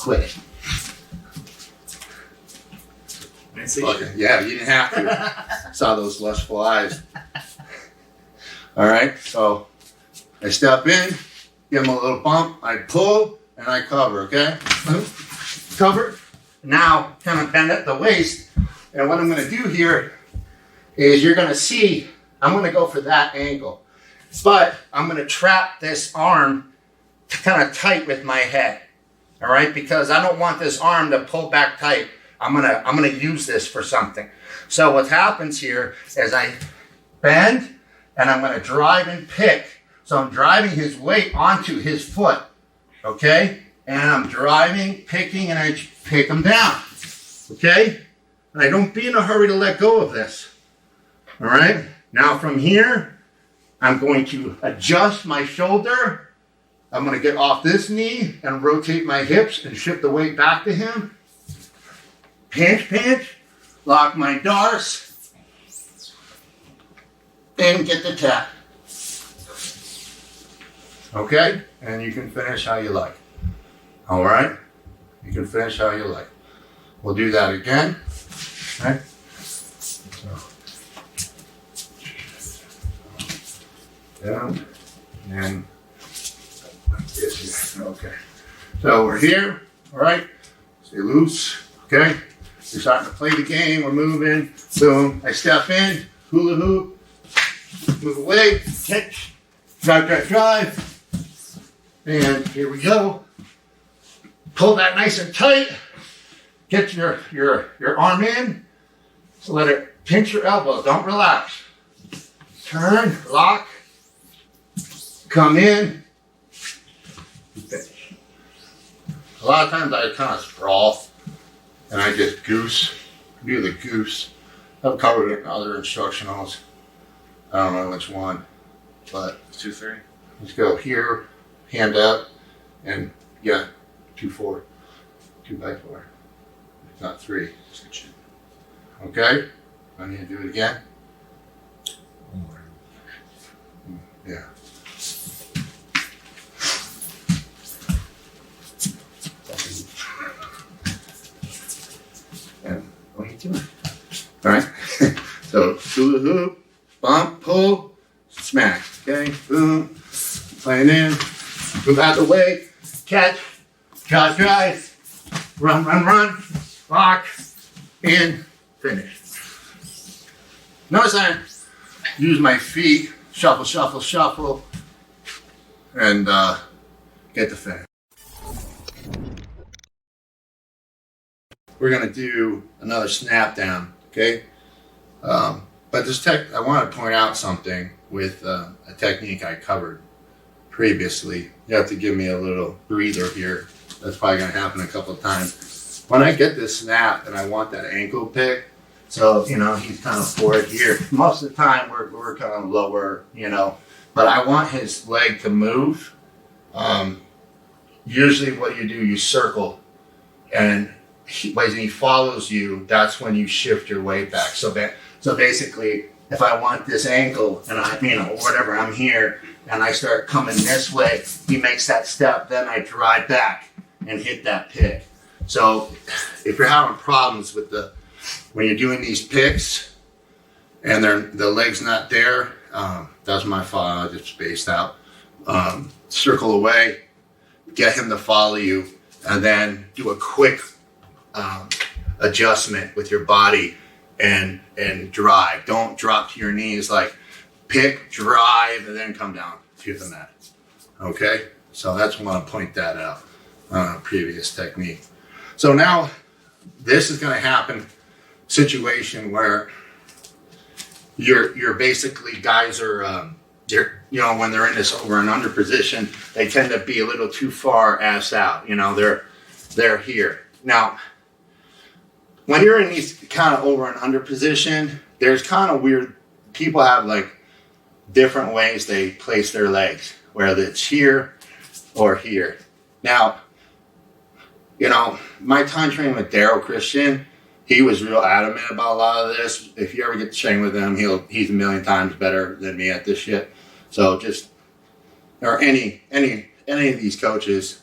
quick. Okay. Yeah, you didn't have to. Saw those lustful eyes. All right, so I step in, give him a little bump, I pull, and I cover, okay? Cover. Now, kind of bend at the waist. And what I'm going to do here is you're going to see, I'm going to go for that angle. But I'm going to trap this arm kind of tight with my head. All right? Because I don't want this arm to pull back tight. I'm gonna use this for something. So what happens here is I bend and I'm gonna drive and pick. So I'm driving his weight onto his foot, okay? And I'm driving, picking, and I pick him down, okay? And I don't be in a hurry to let go of this, all right? Now from here, I'm going to adjust my shoulder. I'm gonna get off this knee and rotate my hips and shift the weight back to him. Pinch, lock my darts, and get the tap. Okay? And you can finish how you like. All right? You can finish how you like. We'll do that again. Okay? Down, and this. Okay. So we're here. All right? Stay loose. Okay? We're starting to play the game, we're moving, boom, I step in, hula hoop, move away, catch, drive, and here we go. Pull that nice and tight, get your arm in, so let it pinch your elbows, don't relax. Turn, lock, come in, finish. A lot of times I kind of sprawl. And I just do the goose. I've covered it in other instructionals. I don't know which one, but 2-3. Let's go here, hand up, and yeah, 2-4, 2x4. Not 3. Okay, I need to do it again. Yeah. What are you doing? All right. So hula hoop, bump, pull, smack. Okay. Boom. Playing in. Move out the way. Catch. Drive. Run. Lock. In. Finish. Notice I use my feet. Shuffle. And get the finish. We're gonna do another snap down, okay? But this I want to point out something with a technique I covered previously. You have to give me a little breather here. That's probably gonna happen a couple of times. When I get this snap and I want that ankle pick, so he's kind of forward here. Most of the time we're kind of lower, but I want his leg to move. Usually what you do, you circle, and when he follows you, that's when you shift your weight back. So basically, if I want this ankle and or whatever, I'm here and I start coming this way, he makes that step, then I drive back and hit that pick. So if you're having problems with when you're doing these picks and the leg's not there, that's my fault. I just spaced out. Circle away, get him to follow you, and then do a quick adjustment with your body and drive. Don't drop to your knees. Like pick, drive, and then come down to the mat. Okay? So that's when I want to point that out on a previous technique. So now this is going to happen situation where you're basically guys are when they're in this over and under position, they tend to be a little too far ass out. They're here. Now, when you're in these kind of over and under position, there's kind of weird, people have like different ways they place their legs, whether it's here or here. Now, my time training with Daryl Christian, he was real adamant about a lot of this. If you ever get to train with him, he's a million times better than me at this shit. So or any of these coaches,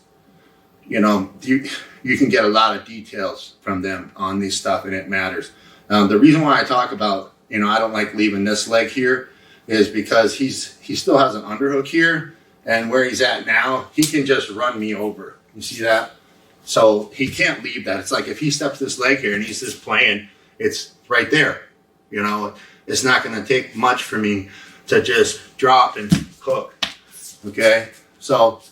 you know, you can get a lot of details from them on these stuff, and it matters. The reason why I talk about, you know, I don't like leaving this leg here is because he still has an underhook here, and where he's at now, he can just run me over. You see that? So he can't leave that. It's like if he steps this leg here and he's just playing, it's right there. You know, it's not going to take much for me to just drop and hook. Okay, so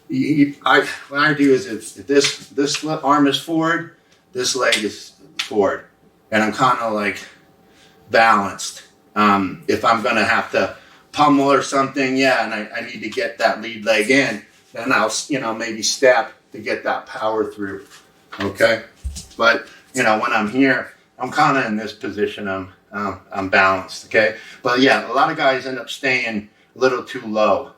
what I do is if this arm is forward, this leg is forward, and I'm kind of like balanced. If I'm gonna have to pummel or something, yeah, and I need to get that lead leg in, then I'll, you know, maybe step to get that power through. Okay, but you know, when I'm here, I'm kind of in this position. I'm balanced. Okay, but yeah, a lot of guys end up staying a little too low.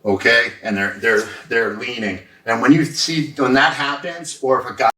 Okay, and they're leaning, and when that happens, or if a guy